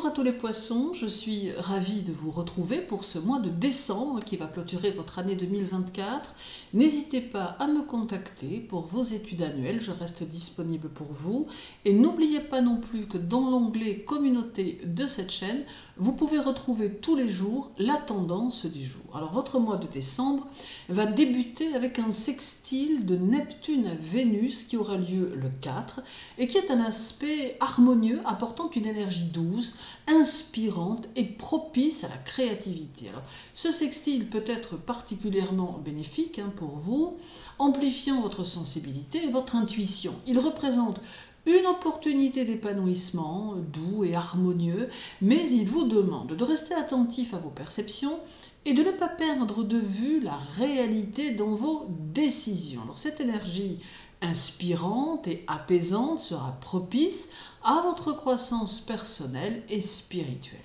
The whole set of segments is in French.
à tous les poissons, je suis ravie de vous retrouver pour ce mois de décembre qui va clôturer votre année 2024. N'hésitez pas à me contacter pour vos études annuelles, je reste disponible pour vous. Et n'oubliez pas non plus que dans l'onglet communauté de cette chaîne, vous pouvez retrouver tous les jours la tendance du jour. Alors votre mois de décembre va débuter avec un sextile de Neptune à Vénus qui aura lieu le 4 et qui est un aspect harmonieux apportant une énergie douce, inspirante et propice à la créativité. Alors, ce sextile peut être particulièrement bénéfique pour vous, amplifiant votre sensibilité et votre intuition. Il représente une opportunité d'épanouissement doux et harmonieux, mais il vous demande de rester attentif à vos perceptions et de ne pas perdre de vue la réalité dans vos décisions. Alors, cette énergie inspirante et apaisante sera propice à votre croissance personnelle et spirituelle.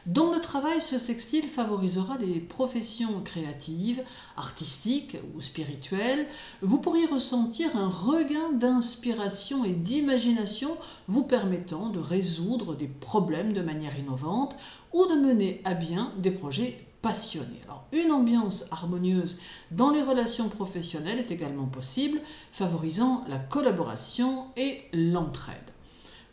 Dans le travail, ce sextile favorisera les professions créatives, artistiques ou spirituelles. Vous pourriez ressentir un regain d'inspiration et d'imagination vous permettant de résoudre des problèmes de manière innovante ou de mener à bien des projets passionnés. Alors, une ambiance harmonieuse dans les relations professionnelles est également possible, favorisant la collaboration et l'entraide.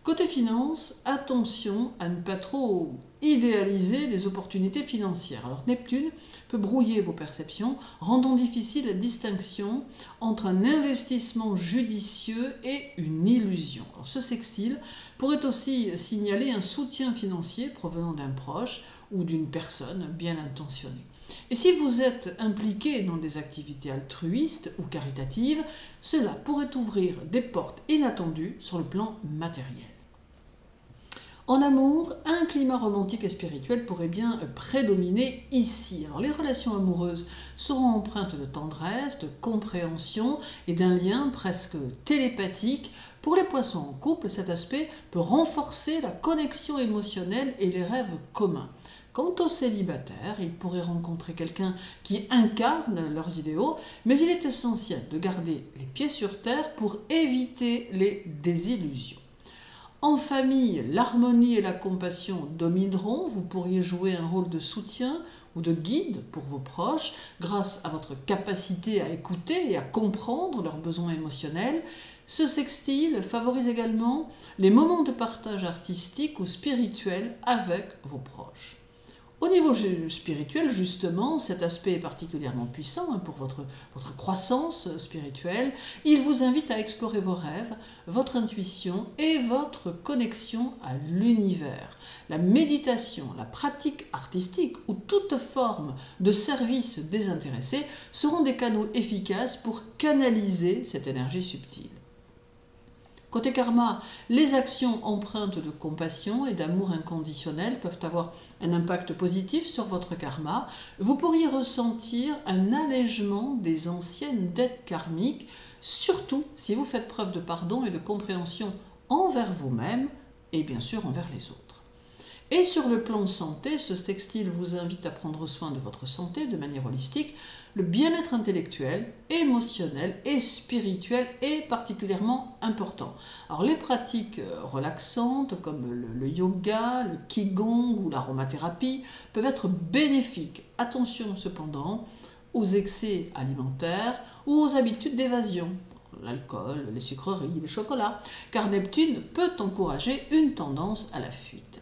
Côté finance, attention à ne pas trop idéaliser des opportunités financières. Alors Neptune peut brouiller vos perceptions, rendant difficile la distinction entre un investissement judicieux et une illusion. Alors, ce sextile pourrait aussi signaler un soutien financier provenant d'un proche ou d'une personne bien intentionnée. Et si vous êtes impliqué dans des activités altruistes ou caritatives, cela pourrait ouvrir des portes inattendues sur le plan matériel. En amour, un climat romantique et spirituel pourrait bien prédominer ici. Alors, les relations amoureuses seront empreintes de tendresse, de compréhension et d'un lien presque télépathique. Pour les poissons en couple, cet aspect peut renforcer la connexion émotionnelle et les rêves communs. Quant aux célibataires, ils pourraient rencontrer quelqu'un qui incarne leurs idéaux, mais il est essentiel de garder les pieds sur terre pour éviter les désillusions. En famille, l'harmonie et la compassion domineront. Vous pourriez jouer un rôle de soutien ou de guide pour vos proches grâce à votre capacité à écouter et à comprendre leurs besoins émotionnels. Ce sextile favorise également les moments de partage artistique ou spirituel avec vos proches. Au niveau spirituel, justement, cet aspect est particulièrement puissant pour votre croissance spirituelle. Il vous invite à explorer vos rêves, votre intuition et votre connexion à l'univers. La méditation, la pratique artistique ou toute forme de service désintéressé seront des canaux efficaces pour canaliser cette énergie subtile. Côté karma, les actions empreintes de compassion et d'amour inconditionnel peuvent avoir un impact positif sur votre karma. Vous pourriez ressentir un allègement des anciennes dettes karmiques, surtout si vous faites preuve de pardon et de compréhension envers vous-même et bien sûr envers les autres. Et sur le plan santé, ce sextile vous invite à prendre soin de votre santé de manière holistique. Le bien-être intellectuel, émotionnel et spirituel est particulièrement important. Alors les pratiques relaxantes comme le yoga, le qigong ou l'aromathérapie peuvent être bénéfiques. Attention cependant aux excès alimentaires ou aux habitudes d'évasion. L'alcool, les sucreries, le chocolat, car Neptune peut encourager une tendance à la fuite.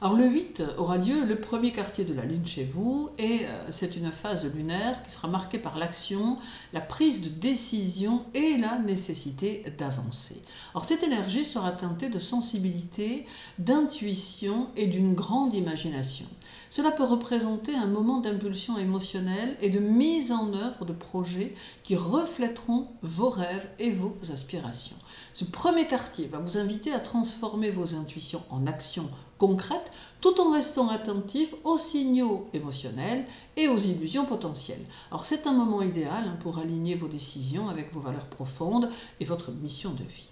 Alors le 8 aura lieu le premier quartier de la Lune chez vous et c'est une phase lunaire qui sera marquée par l'action, la prise de décision et la nécessité d'avancer. Alors cette énergie sera teintée de sensibilité, d'intuition et d'une grande imagination. Cela peut représenter un moment d'impulsion émotionnelle et de mise en œuvre de projets qui reflèteront vos rêves et vos aspirations. Ce premier quartier va vous inviter à transformer vos intuitions en actions concrètes tout en restant attentif aux signaux émotionnels et aux illusions potentielles. Alors c'est un moment idéal pour aligner vos décisions avec vos valeurs profondes et votre mission de vie.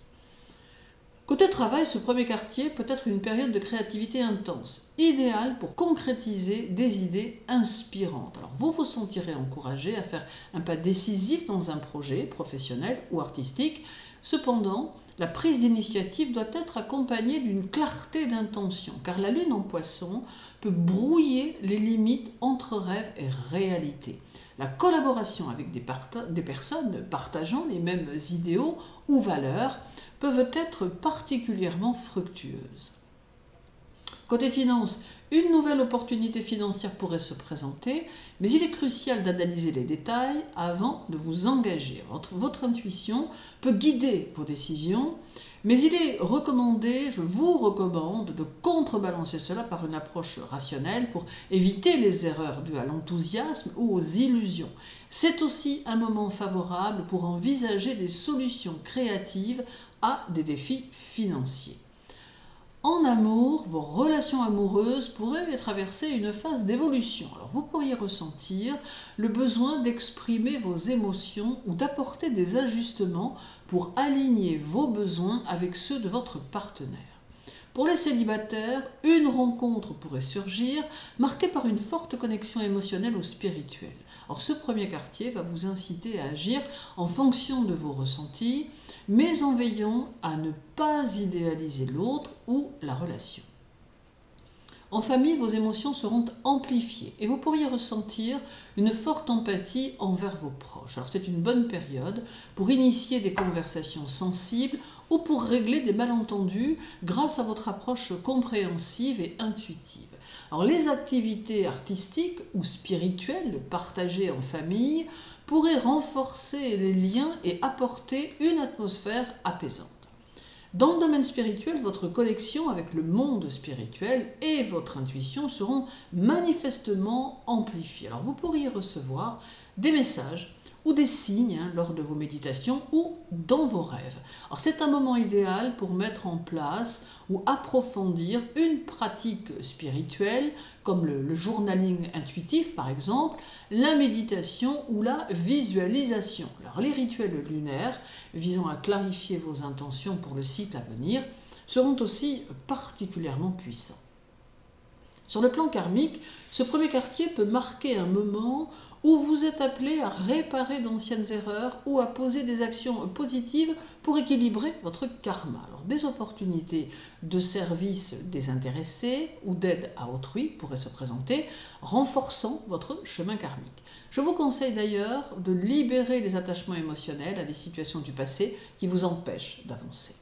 Côté travail, ce premier quartier peut être une période de créativité intense, idéale pour concrétiser des idées inspirantes. Alors vous vous sentirez encouragé à faire un pas décisif dans un projet professionnel ou artistique. Cependant, la prise d'initiative doit être accompagnée d'une clarté d'intention, car la lune en Poisson peut brouiller les limites entre rêve et réalité. La collaboration avec des personnes partageant les mêmes idéaux ou valeurs peuvent être particulièrement fructueuses. Côté finance, une nouvelle opportunité financière pourrait se présenter, mais il est crucial d'analyser les détails avant de vous engager. Votre intuition peut guider vos décisions, mais il est recommandé, je vous recommande, de contrebalancer cela par une approche rationnelle pour éviter les erreurs dues à l'enthousiasme ou aux illusions. C'est aussi un moment favorable pour envisager des solutions créatives à des défis financiers. En amour, vos relations amoureuses pourraient traverser une phase d'évolution. Alors vous pourriez ressentir le besoin d'exprimer vos émotions ou d'apporter des ajustements pour aligner vos besoins avec ceux de votre partenaire. Pour les célibataires, une rencontre pourrait surgir, marquée par une forte connexion émotionnelle ou spirituelle. Or, ce premier quartier va vous inciter à agir en fonction de vos ressentis, mais en veillant à ne pas idéaliser l'autre ou la relation. En famille, vos émotions seront amplifiées et vous pourriez ressentir une forte empathie envers vos proches. Alors c'est une bonne période pour initier des conversations sensibles ou pour régler des malentendus grâce à votre approche compréhensive et intuitive. Alors les activités artistiques ou spirituelles partagées en famille pourraient renforcer les liens et apporter une atmosphère apaisante. Dans le domaine spirituel, votre connexion avec le monde spirituel et votre intuition seront manifestement amplifiées. Alors vous pourriez recevoir des messages ou des signes lors de vos méditations ou dans vos rêves. Alors c'est un moment idéal pour mettre en place ou approfondir une pratique spirituelle comme le journaling intuitif par exemple, la méditation ou la visualisation. Alors les rituels lunaires visant à clarifier vos intentions pour le cycle à venir seront aussi particulièrement puissants. Sur le plan karmique, ce premier quartier peut marquer un moment où vous êtes appelé à réparer d'anciennes erreurs ou à poser des actions positives pour équilibrer votre karma. Alors, des opportunités de service désintéressé ou d'aide à autrui pourraient se présenter, renforçant votre chemin karmique. Je vous conseille d'ailleurs de libérer les attachements émotionnels à des situations du passé qui vous empêchent d'avancer.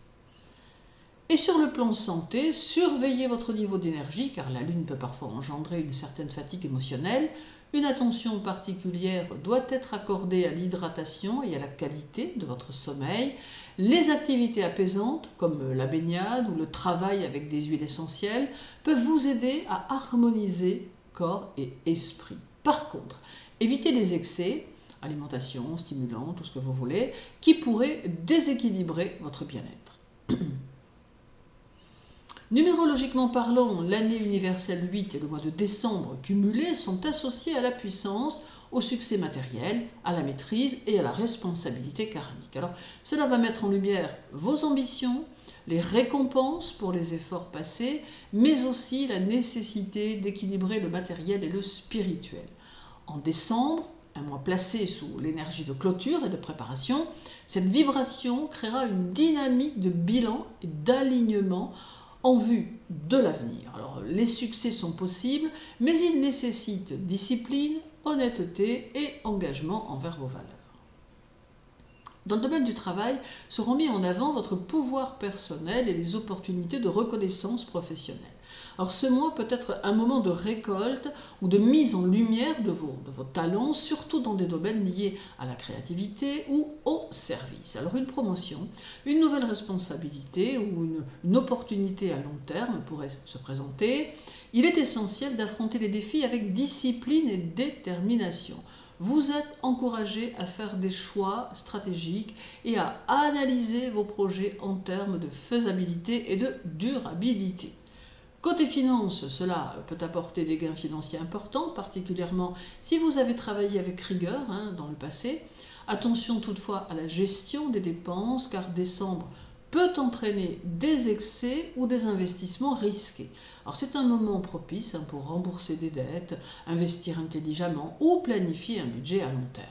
Et sur le plan santé, surveillez votre niveau d'énergie car la lune peut parfois engendrer une certaine fatigue émotionnelle. Une attention particulière doit être accordée à l'hydratation et à la qualité de votre sommeil. Les activités apaisantes, comme la baignade ou le travail avec des huiles essentielles, peuvent vous aider à harmoniser corps et esprit. Par contre, évitez les excès, alimentation, stimulants, tout ce que vous voulez, qui pourraient déséquilibrer votre bien-être. Numérologiquement parlant, l'année universelle 8 et le mois de décembre cumulés sont associés à la puissance, au succès matériel, à la maîtrise et à la responsabilité karmique. Alors, cela va mettre en lumière vos ambitions, les récompenses pour les efforts passés, mais aussi la nécessité d'équilibrer le matériel et le spirituel. En décembre, un mois placé sous l'énergie de clôture et de préparation, cette vibration créera une dynamique de bilan et d'alignement en vue de l'avenir. Alors, les succès sont possibles, mais ils nécessitent discipline, honnêteté et engagement envers vos valeurs. Dans le domaine du travail, seront mis en avant votre pouvoir personnel et les opportunités de reconnaissance professionnelle. Alors ce mois peut être un moment de récolte ou de mise en lumière de vos talents, surtout dans des domaines liés à la créativité ou au service. Alors une promotion, une nouvelle responsabilité ou une opportunité à long terme pourrait se présenter. Il est essentiel d'affronter les défis avec discipline et détermination. Vous êtes encouragé à faire des choix stratégiques et à analyser vos projets en termes de faisabilité et de durabilité. Côté finance, cela peut apporter des gains financiers importants, particulièrement si vous avez travaillé avec rigueur dans le passé. Attention toutefois à la gestion des dépenses, car décembre peut entraîner des excès ou des investissements risqués. Alors c'est un moment propice pour rembourser des dettes, investir intelligemment ou planifier un budget à long terme.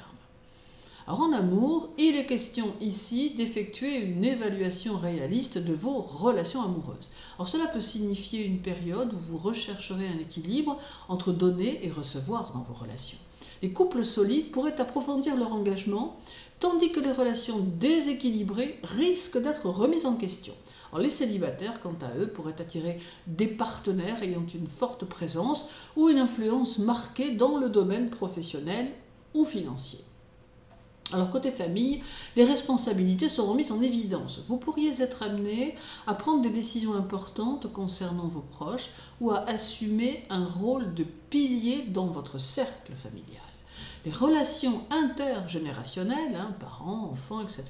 Alors en amour, il est question ici d'effectuer une évaluation réaliste de vos relations amoureuses. Alors cela peut signifier une période où vous rechercherez un équilibre entre donner et recevoir dans vos relations. Les couples solides pourraient approfondir leur engagement, tandis que les relations déséquilibrées risquent d'être remises en question. Alors les célibataires, quant à eux, pourraient attirer des partenaires ayant une forte présence ou une influence marquée dans le domaine professionnel ou financier. Alors côté famille, les responsabilités seront mises en évidence. Vous pourriez être amené à prendre des décisions importantes concernant vos proches ou à assumer un rôle de pilier dans votre cercle familial. Les relations intergénérationnelles, parents, enfants, etc.,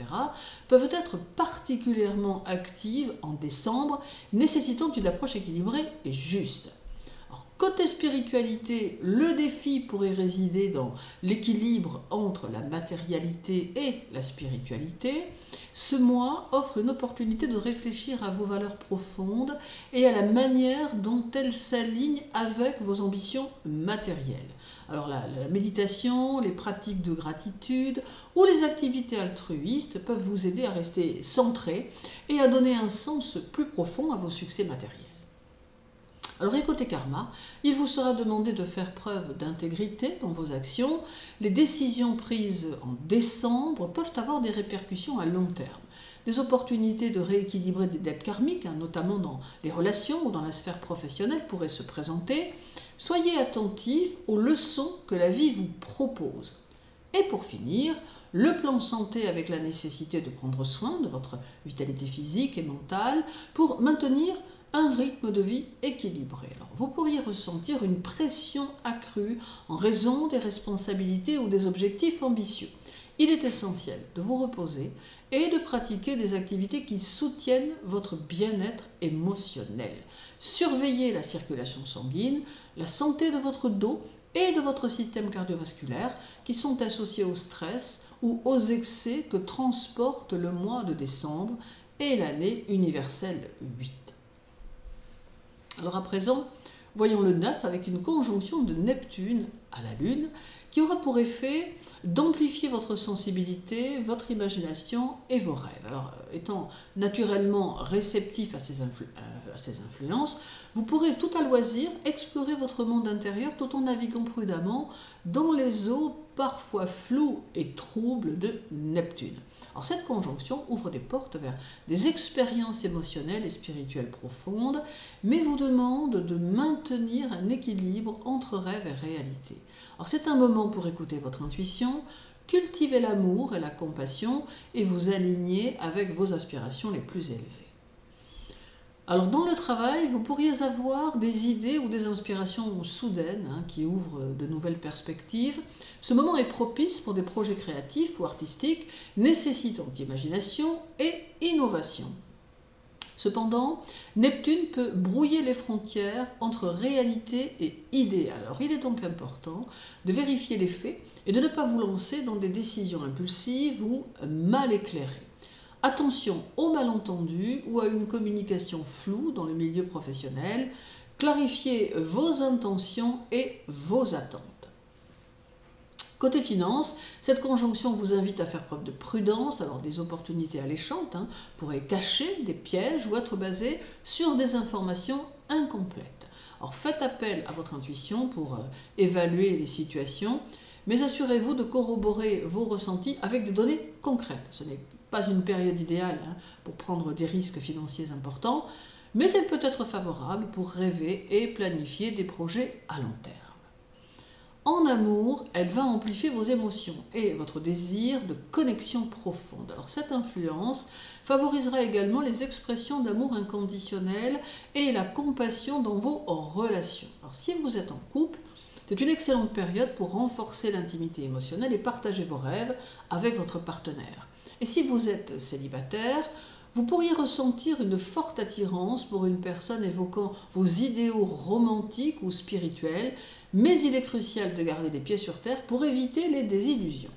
peuvent être particulièrement actives en décembre, nécessitant une approche équilibrée et juste. Alors, côté spiritualité, le défi pourrait résider dans l'équilibre entre la matérialité et la spiritualité. Ce mois offre une opportunité de réfléchir à vos valeurs profondes et à la manière dont elles s'alignent avec vos ambitions matérielles. Alors la méditation, les pratiques de gratitude ou les activités altruistes peuvent vous aider à rester centré et à donner un sens plus profond à vos succès matériels. Alors et côté karma, il vous sera demandé de faire preuve d'intégrité dans vos actions. Les décisions prises en décembre peuvent avoir des répercussions à long terme. Des opportunités de rééquilibrer des dettes karmiques, notamment dans les relations ou dans la sphère professionnelle, pourraient se présenter. Soyez attentifs aux leçons que la vie vous propose. Et pour finir, le plan santé avec la nécessité de prendre soin de votre vitalité physique et mentale pour maintenir un rythme de vie équilibré. Alors, vous pourriez ressentir une pression accrue en raison des responsabilités ou des objectifs ambitieux. Il est essentiel de vous reposer et de pratiquer des activités qui soutiennent votre bien-être émotionnel. Surveillez la circulation sanguine, la santé de votre dos et de votre système cardiovasculaire qui sont associés au stress ou aux excès que transporte le mois de décembre et l'année universelle 8. Alors à présent, voyons le 9 avec une conjonction de Neptune à la Lune qui aura pour effet d'amplifier votre sensibilité, votre imagination et vos rêves. Alors, étant naturellement réceptif à ces influences, vous pourrez tout à loisir explorer votre monde intérieur tout en naviguant prudemment dans les eaux parfois floues et troubles de Neptune. Alors cette conjonction ouvre des portes vers des expériences émotionnelles et spirituelles profondes, mais vous demande de maintenir un équilibre entre rêve et réalité. Alors c'est un moment pour écouter votre intuition, cultiver l'amour et la compassion et vous aligner avec vos aspirations les plus élevées. Alors dans le travail, vous pourriez avoir des idées ou des inspirations soudaines qui ouvrent de nouvelles perspectives. Ce moment est propice pour des projets créatifs ou artistiques nécessitant imagination et innovation. Cependant, Neptune peut brouiller les frontières entre réalité et idéal. Alors il est donc important de vérifier les faits et de ne pas vous lancer dans des décisions impulsives ou mal éclairées. Attention aux malentendus ou à une communication floue dans le milieu professionnel. Clarifiez vos intentions et vos attentes. Côté finance, cette conjonction vous invite à faire preuve de prudence, alors des opportunités alléchantes pourraient cacher des pièges ou être basées sur des informations incomplètes. Alors faites appel à votre intuition pour évaluer les situations, mais assurez-vous de corroborer vos ressentis avec des données concrètes. Ce n'est pas une période idéale pour prendre des risques financiers importants, mais elle peut être favorable pour rêver et planifier des projets à long terme. En amour, elle va amplifier vos émotions et votre désir de connexion profonde. Alors cette influence favorisera également les expressions d'amour inconditionnel et la compassion dans vos relations. Alors si vous êtes en couple, c'est une excellente période pour renforcer l'intimité émotionnelle et partager vos rêves avec votre partenaire. Et si vous êtes célibataire, vous pourriez ressentir une forte attirance pour une personne évoquant vos idéaux romantiques ou spirituels, mais il est crucial de garder les pieds sur terre pour éviter les désillusions.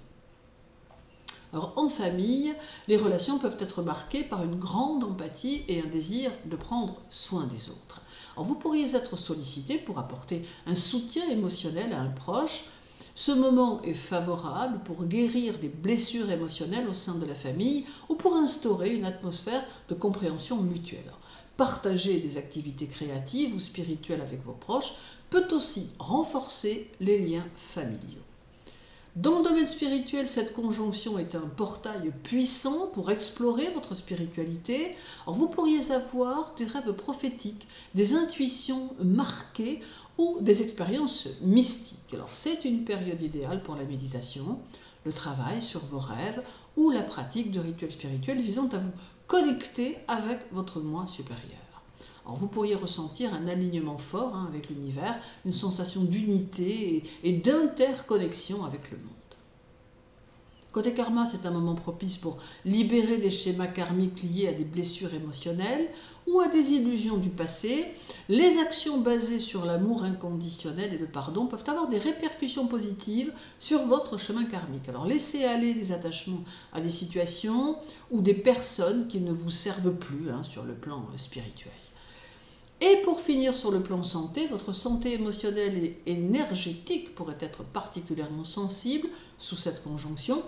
Alors, en famille, les relations peuvent être marquées par une grande empathie et un désir de prendre soin des autres. Alors, vous pourriez être sollicité pour apporter un soutien émotionnel à un proche, Ce moment est favorable pour guérir des blessures émotionnelles au sein de la famille ou pour instaurer une atmosphère de compréhension mutuelle. Alors, partager des activités créatives ou spirituelles avec vos proches peut aussi renforcer les liens familiaux. Dans le domaine spirituel, cette conjonction est un portail puissant pour explorer votre spiritualité. Alors vous pourriez avoir des rêves prophétiques, des intuitions marquées ou des expériences mystiques. Alors c'est une période idéale pour la méditation, le travail sur vos rêves ou la pratique de rituels spirituels visant à vous connecter avec votre moi supérieur. Alors vous pourriez ressentir un alignement fort avec l'univers, une sensation d'unité et d'interconnexion avec le monde. Côté karma, c'est un moment propice pour libérer des schémas karmiques liés à des blessures émotionnelles ou à des illusions du passé. Les actions basées sur l'amour inconditionnel et le pardon peuvent avoir des répercussions positives sur votre chemin karmique. Alors laissez aller les attachements à des situations ou des personnes qui ne vous servent plus sur le plan spirituel. Et pour finir sur le plan santé, votre santé émotionnelle et énergétique pourrait être particulièrement sensible sous cette conjonction.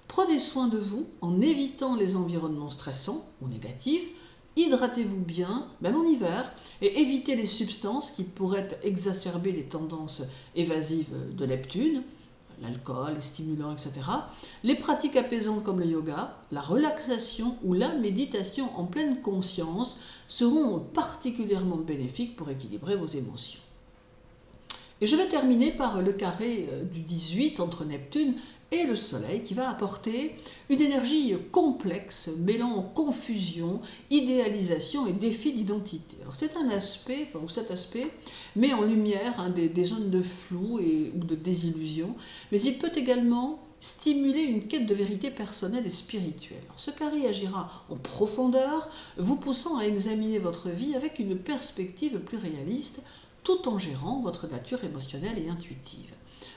Prenez soin de vous en évitant les environnements stressants ou négatifs. Hydratez-vous bien, même en hiver, et évitez les substances qui pourraient exacerber les tendances évasives de Neptune, l'alcool, les stimulants, etc. Les pratiques apaisantes comme le yoga, la relaxation ou la méditation en pleine conscience seront particulièrement bénéfiques pour équilibrer vos émotions. Et je vais terminer par le carré du 18 entre Neptune et le Soleil qui va apporter une énergie complexe mêlant confusion, idéalisation et défi d'identité. Alors c'est un aspect, cet aspect met en lumière des zones de flou ou de désillusion, mais il peut également stimuler une quête de vérité personnelle et spirituelle. Alors, ce carré agira en profondeur, vous poussant à examiner votre vie avec une perspective plus réaliste, tout en gérant votre nature émotionnelle et intuitive.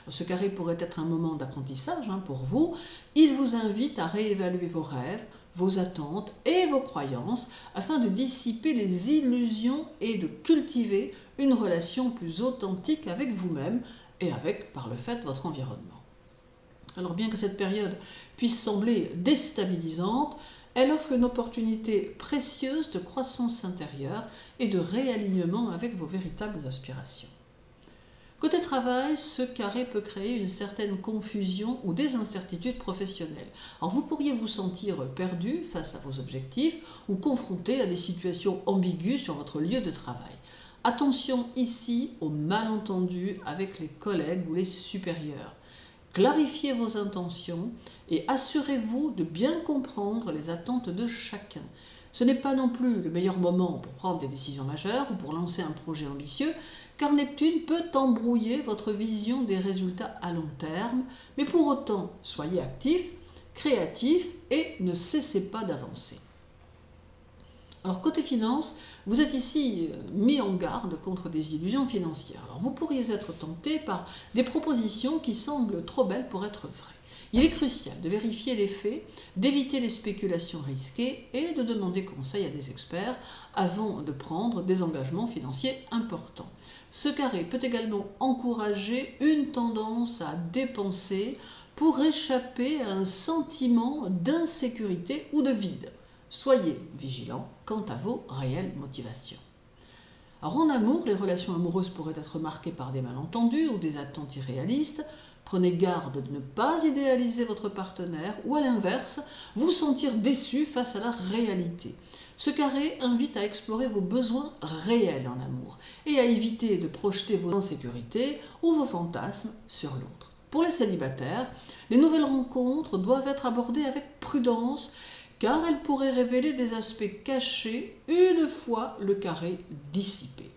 Ce carré pourrait être un moment d'apprentissage pour vous. Il vous invite à réévaluer vos rêves, vos attentes et vos croyances afin de dissiper les illusions et de cultiver une relation plus authentique avec vous-même et avec, par le fait, votre environnement. Alors bien que cette période puisse sembler déstabilisante, elle offre une opportunité précieuse de croissance intérieure et de réalignement avec vos véritables aspirations. Côté travail, ce carré peut créer une certaine confusion ou des incertitudes professionnelles. Alors vous pourriez vous sentir perdu face à vos objectifs ou confronté à des situations ambiguës sur votre lieu de travail. Attention ici aux malentendus avec les collègues ou les supérieurs. Clarifiez vos intentions et assurez-vous de bien comprendre les attentes de chacun. Ce n'est pas non plus le meilleur moment pour prendre des décisions majeures ou pour lancer un projet ambitieux, car Neptune peut embrouiller votre vision des résultats à long terme, mais pour autant, soyez actifs, créatifs et ne cessez pas d'avancer. Alors côté finance, vous êtes ici mis en garde contre des illusions financières. Alors vous pourriez être tenté par des propositions qui semblent trop belles pour être vraies. Il est crucial de vérifier les faits, d'éviter les spéculations risquées et de demander conseil à des experts avant de prendre des engagements financiers importants. Ce carré peut également encourager une tendance à dépenser pour échapper à un sentiment d'insécurité ou de vide. Soyez vigilants quant à vos réelles motivations. Alors en amour, les relations amoureuses pourraient être marquées par des malentendus ou des attentes irréalistes. Prenez garde de ne pas idéaliser votre partenaire ou à l'inverse, vous sentir déçu face à la réalité. Ce carré invite à explorer vos besoins réels en amour et à éviter de projeter vos insécurités ou vos fantasmes sur l'autre. Pour les célibataires, les nouvelles rencontres doivent être abordées avec prudence car elles pourraient révéler des aspects cachés une fois le carré dissipé.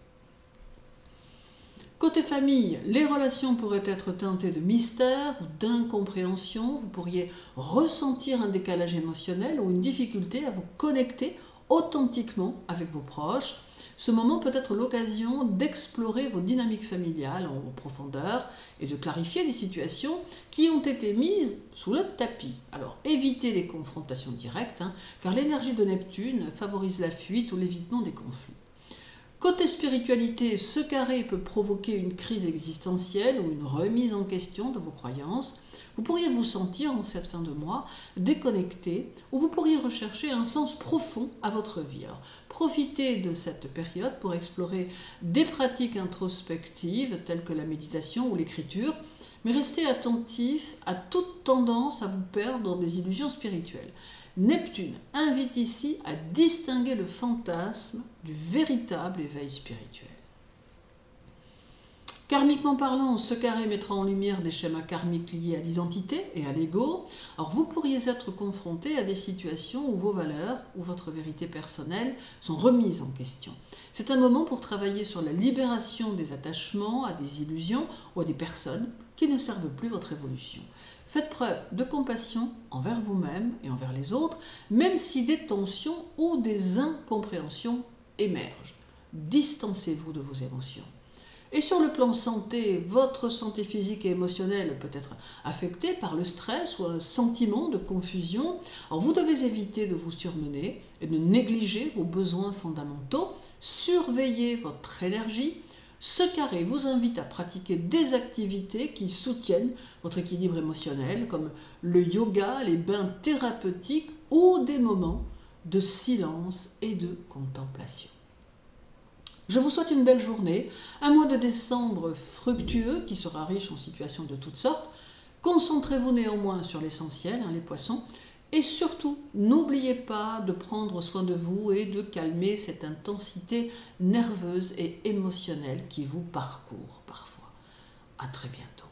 Côté famille, les relations pourraient être teintées de mystère ou d'incompréhension. Vous pourriez ressentir un décalage émotionnel ou une difficulté à vous connecter authentiquement avec vos proches. Ce moment peut être l'occasion d'explorer vos dynamiques familiales en profondeur et de clarifier les situations qui ont été mises sous le tapis. Alors évitez les confrontations directes, car l'énergie de Neptune favorise la fuite ou l'évitement des conflits. Côté spiritualité, ce carré peut provoquer une crise existentielle ou une remise en question de vos croyances. Vous pourriez vous sentir en cette fin de mois déconnecté ou vous pourriez rechercher un sens profond à votre vie. Alors, profitez de cette période pour explorer des pratiques introspectives telles que la méditation ou l'écriture, mais restez attentif à toute tendance à vous perdre dans des illusions spirituelles. Neptune invite ici à distinguer le fantasme du véritable éveil spirituel. Karmiquement parlant, ce carré mettra en lumière des schémas karmiques liés à l'identité et à l'ego. Alors vous pourriez être confronté à des situations où vos valeurs ou votre vérité personnelle sont remises en question. C'est un moment pour travailler sur la libération des attachements à des illusions ou à des personnes qui ne servent plus votre évolution. Faites preuve de compassion envers vous-même et envers les autres, même si des tensions ou des incompréhensions émergent. Distancez-vous de vos émotions. Et sur le plan santé, votre santé physique et émotionnelle peut être affectée par le stress ou un sentiment de confusion. Alors vous devez éviter de vous surmener et de négliger vos besoins fondamentaux. Surveillez votre énergie. Ce carré vous invite à pratiquer des activités qui soutiennent votre équilibre émotionnel, comme le yoga, les bains thérapeutiques ou des moments de silence et de contemplation. Je vous souhaite une belle journée, un mois de décembre fructueux qui sera riche en situations de toutes sortes. Concentrez-vous néanmoins sur l'essentiel, les poissons, et surtout, n'oubliez pas de prendre soin de vous et de calmer cette intensité nerveuse et émotionnelle qui vous parcourt parfois. À très bientôt.